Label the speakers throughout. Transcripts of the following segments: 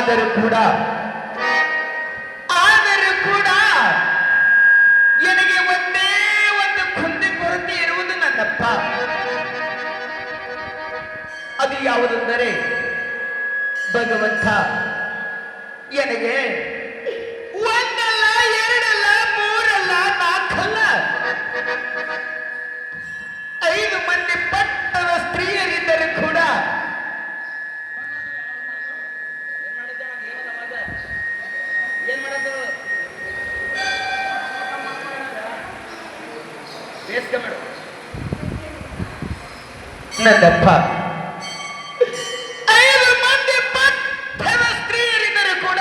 Speaker 1: ಆದರೂ ಕೂಡ ನನಗೆ ಒಂದೇ ಒಂದು ಕುಂದಿ ಕೊರತೆ ಇರುವುದು ನನ್ನಪ್ಪ. ಅದು ಯಾವುದೆಂದರೆ ಭಗವಂತ ನನಗೆ ಒಂದಲ್ಲ ಎರಡಲ್ಲ ಮೂರಲ್ಲ ನಾಲ್ಕಲ್ಲ 5 ಮಂದಿ ಪಟ್ಟದ ಸ್ತ್ರೀಯರಿದ್ದರೂ ಕೂಡ ನನ್ನಪ್ಪ 5 ಮಂದಿ ಪಟ್ಟದ ಸ್ತ್ರೀಯರಿದ್ದರೂ ಕೂಡ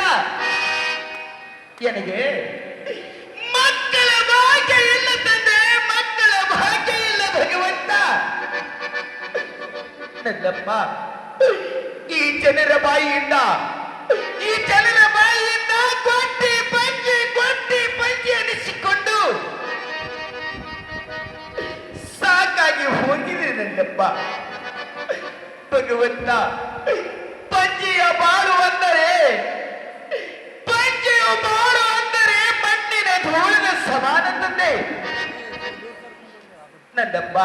Speaker 1: ನನಗೆ ಮಕ್ಕಳ ಭಾಗ್ಯ ಇಲ್ಲ ತಂದೆ, ಮಕ್ಕಳ ಭಾಗ್ಯ ಇಲ್ಲ ಭಗವಂತ. ನನ್ನಪ್ಪ ಈ ಜನರ ಬಾಯಿಯಿಂದ ಕೊಟ್ಟಿ ಅನಿಸಿಕೊಂಡು ಸಾಕಾಗಿ ಹೋಗಿದೆ ನನ್ನಪ್ಪ. ಭಗವಂತ ಪಂಜಿಯ ಬಾಳು ಅಂದರೆ ಮಣ್ಣಿನ ಧೂಳಿನ ಸಮಾನ ತಂದೆ. ನನ್ನಪ್ಪ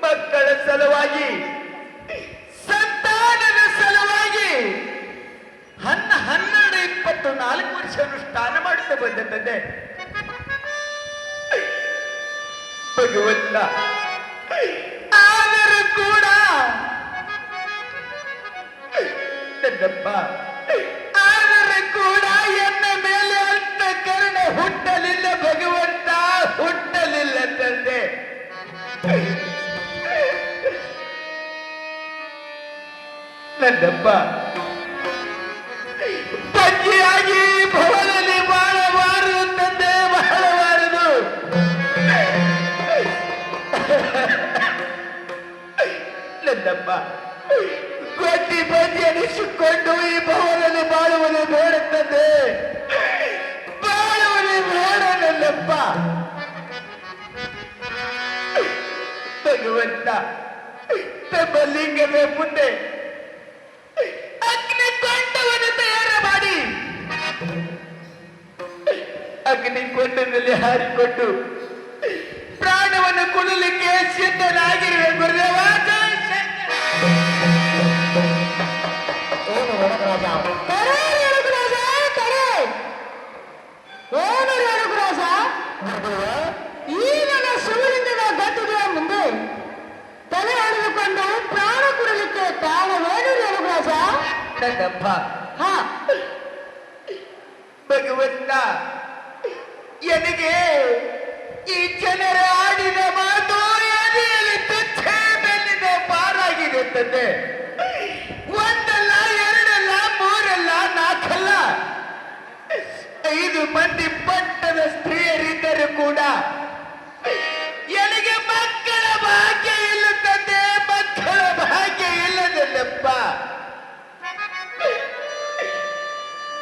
Speaker 1: ಮಕ್ಕಳ ಸಲುವಾಗಿ, ಸಂತಾನದ ಸಲುವಾಗಿ 12-24 ವರ್ಷ ಅನುಷ್ಠಾನ ಮಾಡುತ್ತಾ ಬಂದಂತೆ ಭಗವಂತ. ಆದರೂ ಕೂಡ ನನ್ನಪ್ಪ ಎನ್ನ ಮೇಲೆ ಅಂತ ಕರುಣೆ ಹುಟ್ಟಲಿಲ್ಲ ಭಗವಂತ, ಹುಟ್ಟಲಿಲ್ಲ ತಂದೆ. ನನ್ನಪ್ಪ ಪಂಜಿಯಾಗಿ ಭವನದಲ್ಲಿ ಬಾಳಬಾರದು ತಂದೆ, ಬಾಳಬಾರದು. ನನ್ನಪ್ಪ ಕೊಟ್ಟಿ ಪಂಜಿ ಅನಿಸಿಕೊಂಡು ಈ ಭವನದಲ್ಲಿ ಬಾಳುವುದು ಬೇಡ ತಂದೆ, ಬಾಳುವುದು ಬೇಡ ನನ್ನಪ್ಪ. ಭಗವಂತ ತಮ್ಮ ಲಿಂಗದ ಮುಂದೆ ಅಗ್ನಿಕೊಂಡವನ್ನು ತಯಾರು ಮಾಡಿ ಅಗ್ನಿಕೊಂಡದಲ್ಲಿ ಹಾರಿಕೊಂಡು ಪ್ರಾಣವನ್ನು ಕೊಡಲಿಕ್ಕೆ ಸಿದ್ಧನಾಗಿರುವೆ ಗುರುದೇವ.
Speaker 2: ಈ ನನ್ನ ಶಿವಲಿಂಗದ ಗಟ್ಟಿಗೆಯ ಮುಂದೆ ತಲೆ ಎಳೆದುಕೊಂಡು ಪ್ರಾಣ ಕೊಡಲಿಕ್ಕೆ ಕಾರಣವೇನು ರೇಣುಗುರಾಜ?
Speaker 1: ನನ್ನಪ್ಪ ಭಗವಂತ ನನಗೆ ಈ ಜನರ ಆಡಿದ ಮಾತು ಎದೆಯಲ್ಲಿ ತುಚ್ಛ ಬೆನ್ನಿದ ಪಾರಾಗಿದೆ ತಂದೆ. ಒಂದಲ್ಲ ಎರಡಲ್ಲ ಮೂರಲ್ಲ ನಾಲ್ಕಲ್ಲ 5 ಮಂದಿ ಪಟ್ಟದ ಸ್ತ್ರೀಯರಿದ್ದರೂ ಕೂಡ ನನಗೆ ಮಕ್ಕಳ ಭಾಗ್ಯ ಇಲ್ಲ ತಂದೆ, ಮಕ್ಕಳ ಭಾಗ್ಯ ಇಲ್ಲದಲ್ಲಪ್ಪ.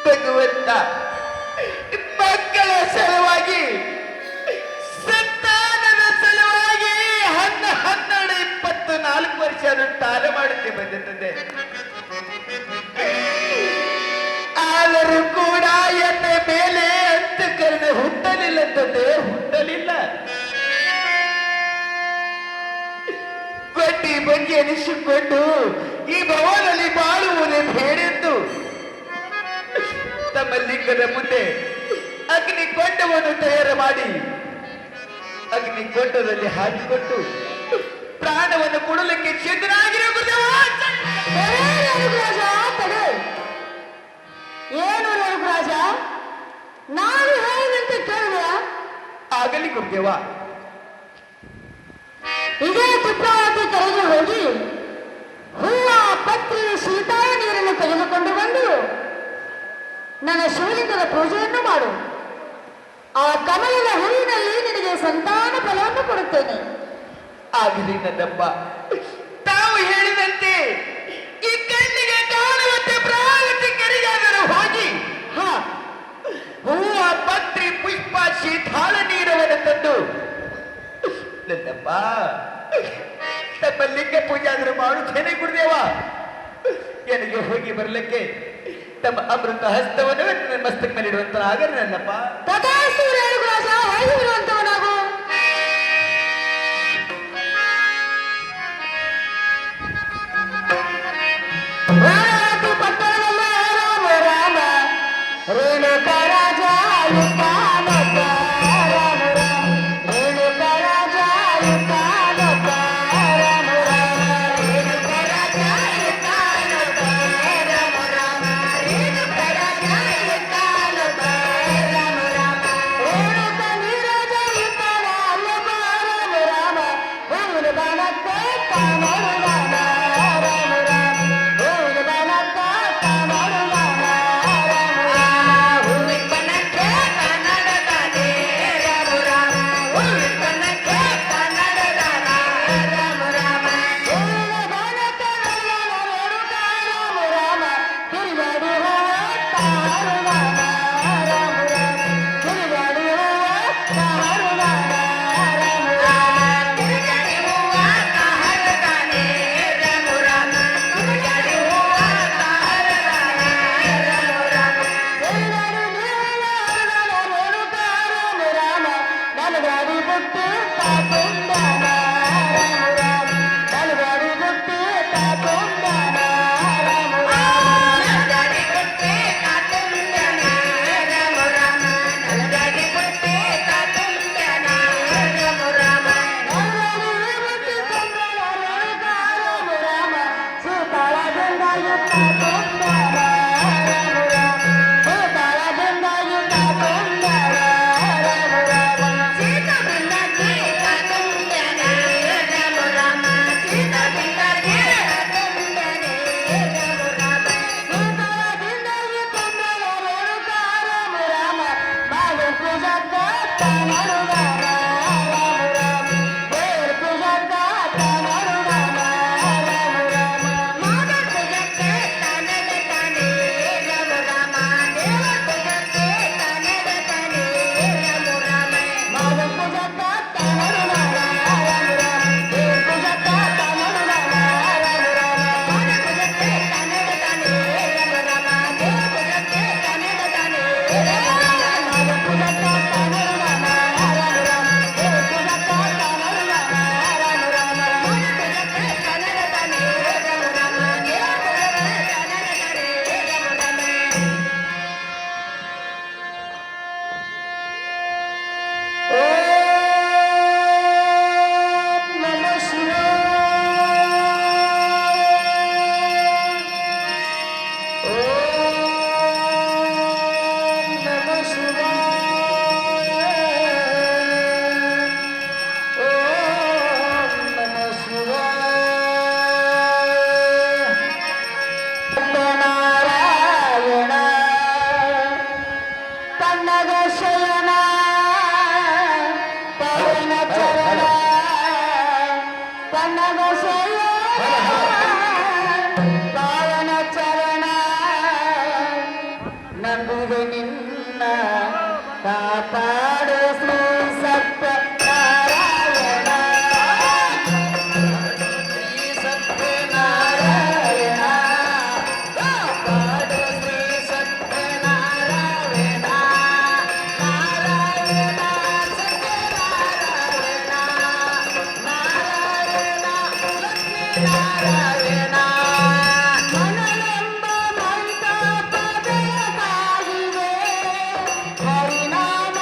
Speaker 1: ಭಗವಂತ ಮಕ್ಕಳ ಸಲುವಾಗಿ, ಸಂತಾನದ ಸಲುವಾಗಿ 12-24 ವರ್ಷ ಅನುಷ್ಠಾನ ಮಾಡುತ್ತೆ ಬಂದಿರ್ತದೆ. ಆದರೂ ಕೂಡ ಎನ್ನ ಮೇಲೆ ಅಂತಃಕರಣ ಹುಟ್ಟಲಿಲ್ಲ ತಂದೆ, ಹುಟ್ಟಲಿಲ್ಲ. ಕೊಟ್ಟಿ ಬಗ್ಗೆ ಅನಿಸಿಕೊಂಡು ಈ ಭವನದಲ್ಲಿ ಬಾಳುವುದೇ ಬೇಡೆಂದು ತಮ್ಮ ಲಿಂಗದ ಮುಂದೆ ಅಗ್ನಿಕೊಂಡವನ್ನು ತಯಾರು ಮಾಡಿ ಅಗ್ನಿಕೊಂಡದಲ್ಲಿ ಹಾಕಿಕೊಂಡು ಪ್ರಾಣವನ್ನು ಕೊಡಲಿಕ್ಕೆ ಸಿದ್ಧನಾಗಿರುವ
Speaker 2: ಏನು ರೇಣುಗುರಾಜ, ನಾನು ಹೇಳಿದಂತೆ ಕೇಳಿದೆಯಾ?
Speaker 1: ಆಗಲಿ ಗುರುದೇವ.
Speaker 2: ಇದೇ ಚಿತ್ರಾವತಿ ಕೆರೆಗೆ ಹೋಗಿ ಹೂವ ಪತ್ರಿ ಶೀತಾಯ ನೀರನ್ನು ತೆಗೆದುಕೊಂಡು ಬಂದು ನನ್ನ ಶಿವಲಿಂಗದ ಪೂಜೆಯನ್ನು ಮಾಡು. ಆ ಕಮಲದ ಹೂವಿನಲ್ಲಿ ನಿನಗೆ ಸಂತಾನ ಫಲವನ್ನು ಕೊಡುತ್ತೇನೆ.
Speaker 1: ಆಗಲಿ ನನ್ನಪ್ಪ, ತಾವು ಹೇಳಿದಂತೆ ಈ ಕಣ್ಣಿಗೆ ಕಾಣುವಂತೆ ಪ್ರಾಗತಿ ಕೆರೆಯಾದರೂ ಹೋಗಿ ಹೂವ ಪತ್ರಿ ಪುಷ್ಪ ಶೀತಾಳ ನೀರವನ್ನು ತಂದು ನನ್ನಪ್ಪ ತಮ್ಮ ಲಿಂಗ ಪೂಜೆ ಆದರೂ ಮಾಡುತ್ತೇನೆ ಗುರುದೇವ. ನನಗೆ ಹೋಗಿ ಬರಲಿಕ್ಕೆ ತಮ್ಮ ಅಮೃತ ಹಸ್ತವನ್ನು ನನ್ನ ಮಸ್ತಕ ಮೇಲೆ ಇಡುವಂತನಾಗಲಿ ನನ್ನಪ್ಪ.
Speaker 2: ತಥಾಸ್ತು ರೇಣುಗುರಾಜ, ಹೊರಗೆ ಬರುವಂತವನಾಗು. ವಾರಾಣಸಿ ಪಟ್ಟಣದಲ್ಲಿ ರಾಮ ರಾಮ ರೇಣುಕಾ ರಾಜ ಯುಕ್ತಾನೊಬ್ಬ. ರಾಮ ರಾಮ ರೇಣುಕಾ ರಾಜ ಯುಕ್ತಾನೊಬ್ಬ. ರಾಮ ರಾಮ ರೇಣುಕಾ ರಾಜ ಯುಕ್ತಾನೊಬ್ಬ. ರಾಮ ರಾಮ ರೇಣುಕಾ ರಾಜ ಯುಕ್ತಾನೊಬ್ಬ. ರಾಮ ರಾಮ ರೇಣುಕಾ ನೀರಾಜ ಯುಕ್ತಾನ ಅಲ್ಲೊಬ್ಬ. ರಾಮ ರಾಮ ಹೂವಿನ ಬಾಣಕ್ಕ ಕಾಮರು ರಾಮ. ರಾಮ ರಾಮ ಹೂವಿನ ಬಾಣಕ್ಕ ಕಾಮರು ರಾಮ. ರಾಮ ರಾಮ ಹೂವಿನ ಬಣ್ಣಕ್ಕೆ ಕನ್ನಡದಾನೆ. ರಾಮ ರಾಮ ಹೂವಿನ ಬಣ್ಣಕ್ಕೆ ಕನ್ನಡದಾನ. ರಾಮ ರಾಮ ಹೂವಿನ ಬಾಣಕ್ಕ ನಲ್ಲನ ರೇಣುಕಾ. ರಾಮ ರಾಮ ತಿರುಗಾಡಿ ಹೂವ ತಾರು ರಾಮ. ರಾಮ ರಾಮ ತಿರುಗಾಡಿ ಹೂವ ತಾರು ರಾಮ. ರಾಮ ರಾಮ ತಿರುಗಾಡಿ ಹೂವ ತಾರದಾನೆ. ರಾಮ ರಾಮ ತಿರುಗಾಡಿ ಹೂವ ತಾರದಾನ. ರಾಮ ರಾಮ ತಿರುಗಾಡಿ ನೀವನ ಹರದಾನ ರೇಣುಕಾ. ರಾಮ ರಾಮ ನಲಗಾಡಿ ಬುಟ್ಟಿ ತಾತುಂದಾನ. ರಾಮ ರಾಮ ನಲಗಾಡಿ ಬುಟ್ಟಿ ತಾತುಂದಾನ. ರಾಮ ರಾಮ ನಲಗಾಡಿ ಬುಟ್ಟಿ ತಾತುಂದಾನ. ರಾಮ ರಾಮ ನಲಗಾಡಿ ಬುಟ್ಟಿ ತಾತುಂದಾನ. ರಾಮ ರಾಮ ನಲಗಾಡಿ ಬುಟ್ಟಿ ತಂದಾನ ರೇಣುಕಾ. ರಾಮ ರಾಮ ಸೀತಾಳದಿಂದ ಯುಕ್ತಾತುಂದಾನ. ರಾಮ ರಾಮ ಸೀತಾಳದಿಂದ ಯುಕ್ತಾತುಂದಾನ. ರಾಮ ರಾಮ ಸೀತಾದಿಂದ ಯುಕ್ತಾತುಂದಾನ. ರಾಮ ರಾಮ ಸೀತಾದಿಂದ ಯುಕ್ತಾತುಂದಾನ. ರಾಮ ರಾಮ ಸೀತಾಳದಿಂದ ಯುಕ್ತಾತುಂದಾನ ರೇಣುಕಾ. ರಾಮ ರಾಮ ಬಾಳು ಪೂಜಕ್ಕ ತಾನರು ರಾಮ. ರಾಮ ರಾಮ ದೇವ್ರ ಪೂಜಕ್ಕ ತಾನರು ರಾಮ. ರಾಮ ರಾಮ ಮಾದ ಪೂಜಕ್ಕೆ ತಾನದ ತಾನೆ. ರಾಮ ರಾಮ ದೇವ ಪೂಜಕ್ಕೆ ತಾನದ ತಾನೆ. ರಾಮ ರಾಮ ಮಾದ ಪೂಜಕ್ಕ ತಾನರು ರಾಮ. ರಾಮ ರಾಮ ದೇವ ಪೂಜಕ್ಕ ತಾನರು ರಾಮ. ರಾಮ ರಾಮ ಮಾದ ಪೂಜಕ್ಕೆ ತಾನದ ತಾನೆ. ರಾಮ ರಾಮ ದೇವ ಪೂಜಕ್ಕೆ ತಾನದ ತಾನೆ. ರಾಮ ರಾಮ ಮಾದ ಪೂಜಕ್ಕ ತಾನರು ರಾಮ. ರಾಮ ರಾಮ ದೇವ ಪೂಜಕ್ಕ ತಾನರು ರಾಮ. ರಾಮ ರಾಮ ಮಾದ ಪೂಜಕ್ಕೆ ತಾನದ ತಾನೆ. ರಾಮ ರಾಮ ದೇವ ಪೂಜಕ್ಕೆ ತಾನದ ತಾನೆ. ರಾಮ ರಾಮ ಓಂ ನಮಃ ಶಿವಾಯ. ಓಂ ನಮಃ ಶಿವಾಯ. ಓಂ ನಮಃ ಶಿವಾಯ. ನಾರಾಯಣ ಕನ್ನಡ ಶಯನ ಪವನ ಚರಣ. ಕನ್ನಡ ಶಯನ ಪವನ ಚರಣ. ನಂಬುವೆ ನಿನ್ನ ಕಾಪಾಡು ಶ್ರೀ ಸತ್ಯನಾರಾಯಣ. ಶ್ರೀ ಸತ್ಯನಾರಾಯಣ ಕಾಪಾಡು ಶ್ರೀ ಸತ್ಯನಾರಾಯಣ. ನಾರಾಯಣ ಸತ್ಯನಾರಾಯಣ. ನಾರಾಯಣ ಲಕ್ಷ್ಮೀನಾರಾಯಣ. ಮನನೆಂಬ ಮಂಟಪ ಬೆಳಕಾಗಿದೆ. ಹರಿನಾಮ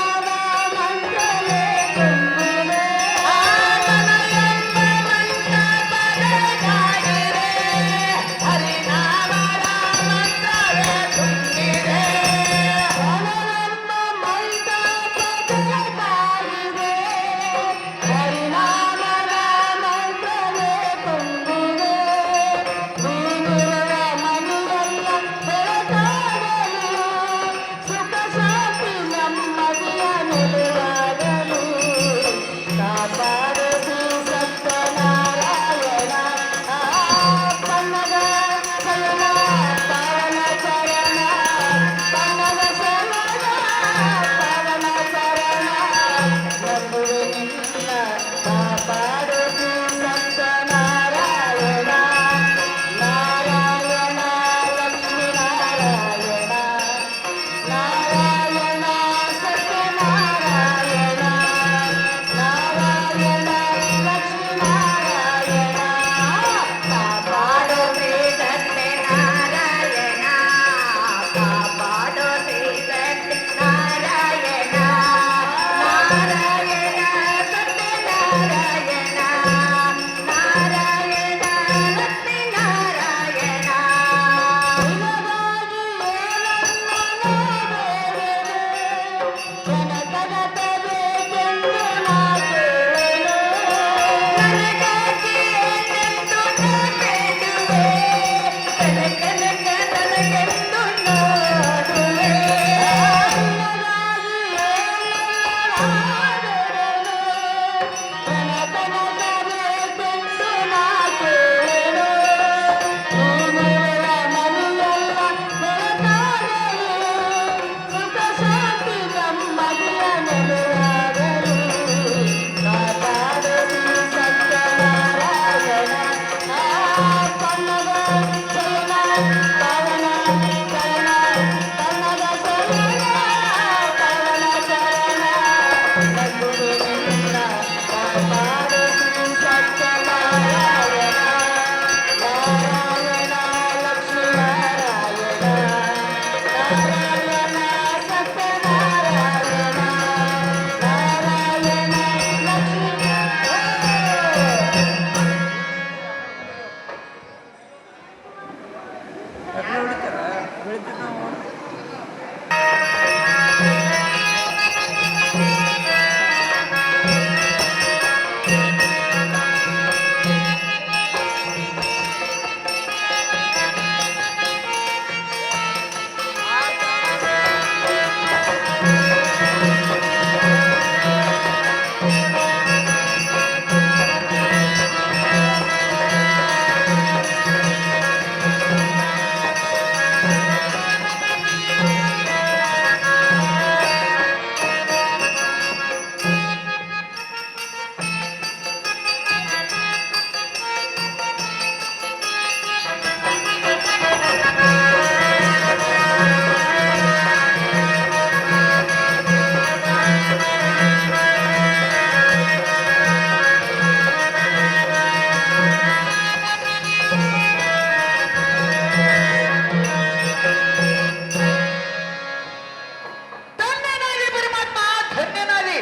Speaker 1: ಧನ್ಯನಾದಿ.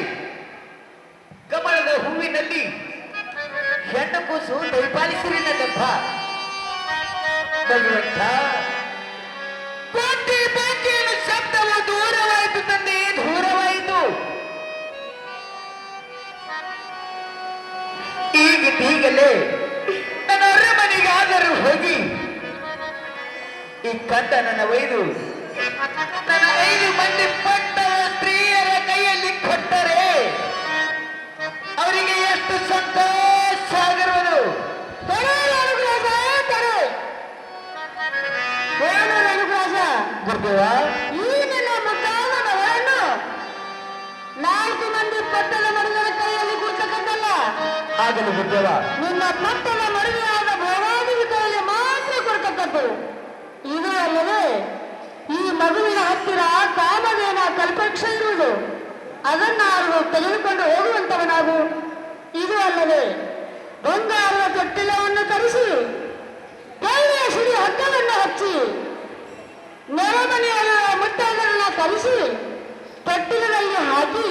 Speaker 1: ಕಮಲದ ಹೂವಿನಲ್ಲಿ ಹೆಣ್ಣು ಕೂಸು ದಯಪಾಲಿಸಿರಿ ನನ್ನಪ್ಪ. ಭಗವಂತ, ಕೋಟಿ ಬೆಂಕಿಯ ಶಬ್ದವು ದೂರವಾಯಿತು ತಂದೆ, ದೂರವಾಯಿತು. ಈಗಲೇ ನನ್ನ ಅರಮನೆಗಾದರೂ ಹೋಗಿ ಈ ಕಂದನನ್ನ ಒಯ್ದು ನನ್ನ 5 ಮಂದಿ ಪಟ್ಟ ಸ್ತ್ರೀಯರ ಕೈಯಲ್ಲಿ ಕೊಟ್ಟರೆ ಅವರಿಗೆ ಎಷ್ಟು ಸಂತೋಷ ಆಗಿರುವುದು. ಗುರುದೇವ,
Speaker 2: ಈ ನನ್ನ ಮುದ್ದಾದ ಮಗಳನ್ನು 4 ಮಂದಿ ಪಟ್ಟದ ಮರುಗಳ ಕೈಯಲ್ಲಿ ಕೊಡ್ತಕ್ಕಂಥಲ್ಲ,
Speaker 1: ಆಗಲಿ ಗುರುದೇವ.
Speaker 2: ನಿಮ್ಮ ಪಟ್ಟದ ಮರುವೆಯಾದ ಭೋಗಾದೇವಿ ಕೈಯಲ್ಲಿ ಮಾತ್ರ ಕೊಡ್ತಕ್ಕದ್ದು. ಇದು ಅಲ್ಲದೆ ಈ ಮಗುವಿನ ಹತ್ತಿರ ಕಾಮಧೇನ ಕಲ್ಪವೃಕ್ಷ ಇರುವುದು, ಅದನ್ನು ಅವರು ತೆಗೆದುಕೊಂಡು ಹೋಗುವಂತವನಾಗು. ಇದು ಅಲ್ಲದೆ ಬಂಗಾರದ ತೊಟ್ಟಿಲವನ್ನು ತರಿಸಿ ಕೈಯ ಸಿಡಿ ಹಗ್ಗವನ್ನು ಹಚ್ಚಿ ನೆರೆಮನೆಯಲ್ಲಿರುವ ಮುತ್ತೈದರನ್ನ ಕರೆಸಿ ತೊಟ್ಟಿಲದಲ್ಲಿ ಹಾಕಿ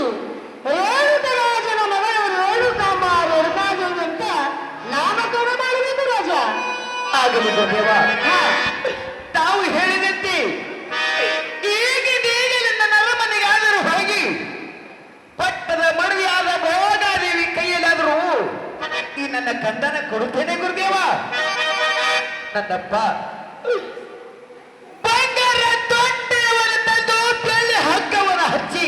Speaker 2: ರೇಣುಕರಾಜನ ಮಗಳು ರೇಣುಕಾಂಬ ರೇಣುಕಾದೇವಿ ಅಂತ ನಾಮಕರಣ ಮಾಡಬೇಕು ರಾಜ.
Speaker 1: ಆಗಲಿ ಗುರುದೇವ. ತಾವು ಹೇಳಿದಂತೆ ಈಗಲೇ ನನ್ನ ಅರಮನೆಗಾದರೂ ಹೋಗಿ ಪಟ್ಟದ ಮಡುವೆಯಾದ ಭೋಗಾದೇವಿ ಕೈಯಲ್ಲಾದರೂ ಈ ನನ್ನ ಕಂದನ ಕೊಡುತ್ತೇನೆ ಗುರುದೇವ. ನನ್ನಪ್ಪ ಬಂಗಾರ ತೊಟ್ಟೆಯನ್ನು ತಂದು ಬೆಳ್ಳಿ ಹಗ್ಗವನ್ನು ಹಚ್ಚಿ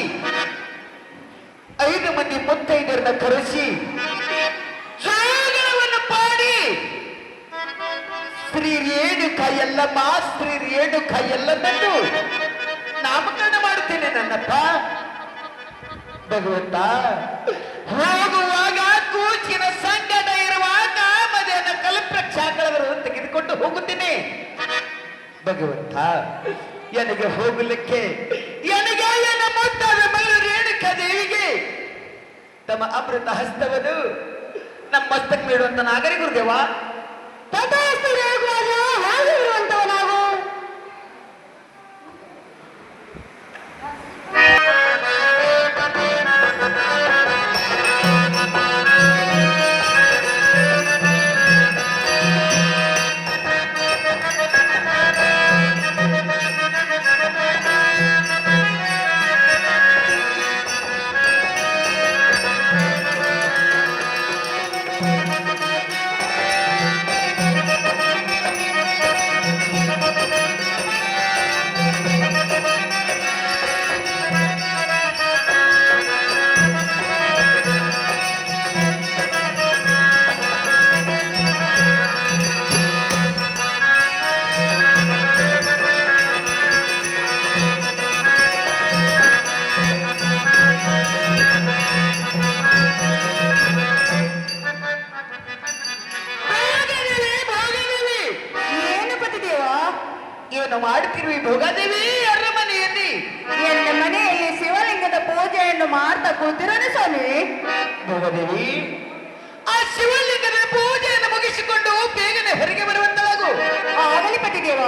Speaker 1: 5 ಮಂದಿ ಮುತ್ತೈದರನ್ನ ಕರೆಸಿ ಜೋಗಳವನ್ನು ಪಾಡಿ ಶ್ರೀ ರೇಣುಕಾ ಎಲ್ಲಮ್ಮ, ಶ್ರೀ ರೇಣುಕಾ ಎಲ್ಲಮ್ಮನ್ನು ನಾಮಕರಣ ಮಾಡುತ್ತೇನೆ ನನ್ನಪ್ಪ. ಭಗವಂತ, ಹೋಗುವಾಗ ಕೂಚಿನ ಸಂಗಡ ಇರುವ ಕಾಮಧೇನ ಕಲ್ಪವೃಕ್ಷಗಳನ್ನು ತೆಗೆದುಕೊಂಡು ಹೋಗುತ್ತೇನೆ. ಭಗವಂತ, ನನಗೆ ಹೋಗಲಿಕ್ಕೆ ನನಗೆ ನನ್ನ ಮುದ್ದಾದ ಮಗಳು ರೇಣುಕಾ ದೇವಿಗೆ ತಮ್ಮ ಅಮೃತ ಹಸ್ತವನ್ನು ನಮ್ಮ ಮಸ್ತಕ ನೀಡುವಂತ ನಾಗರಿ ಗುರುದೇವ.
Speaker 2: ತಥಾಸ್ತು ರೇಣುಕರಾಜ, ಹಾಗೆ ಇರುವಂತವನಾಗು.
Speaker 1: ಏನು ಮಾಡುತ್ತಿರುವ ಭೋಗಾದೇವಿ ಅರಮನೆಯಲ್ಲಿ?
Speaker 2: ಎನ್ನ ಮನೆಯಲ್ಲಿ ಶಿವಲಿಂಗದ ಪೂಜೆಯನ್ನು ಮಾಡ್ತಾ ಕೂತಿರೋಣ ಸ್ವಾಮಿ.
Speaker 1: ಭೋಗಾದೇವಿ, ಆ ಶಿವಲಿಂಗದ ಪೂಜೆಯನ್ನು ಮುಗಿಸಿಕೊಂಡು ಬೇಗನೆ ಹೊರಗೆ ಬರುವಂತವಾಗು.
Speaker 2: ಆಗಲಿ ಪತಿದೇವ.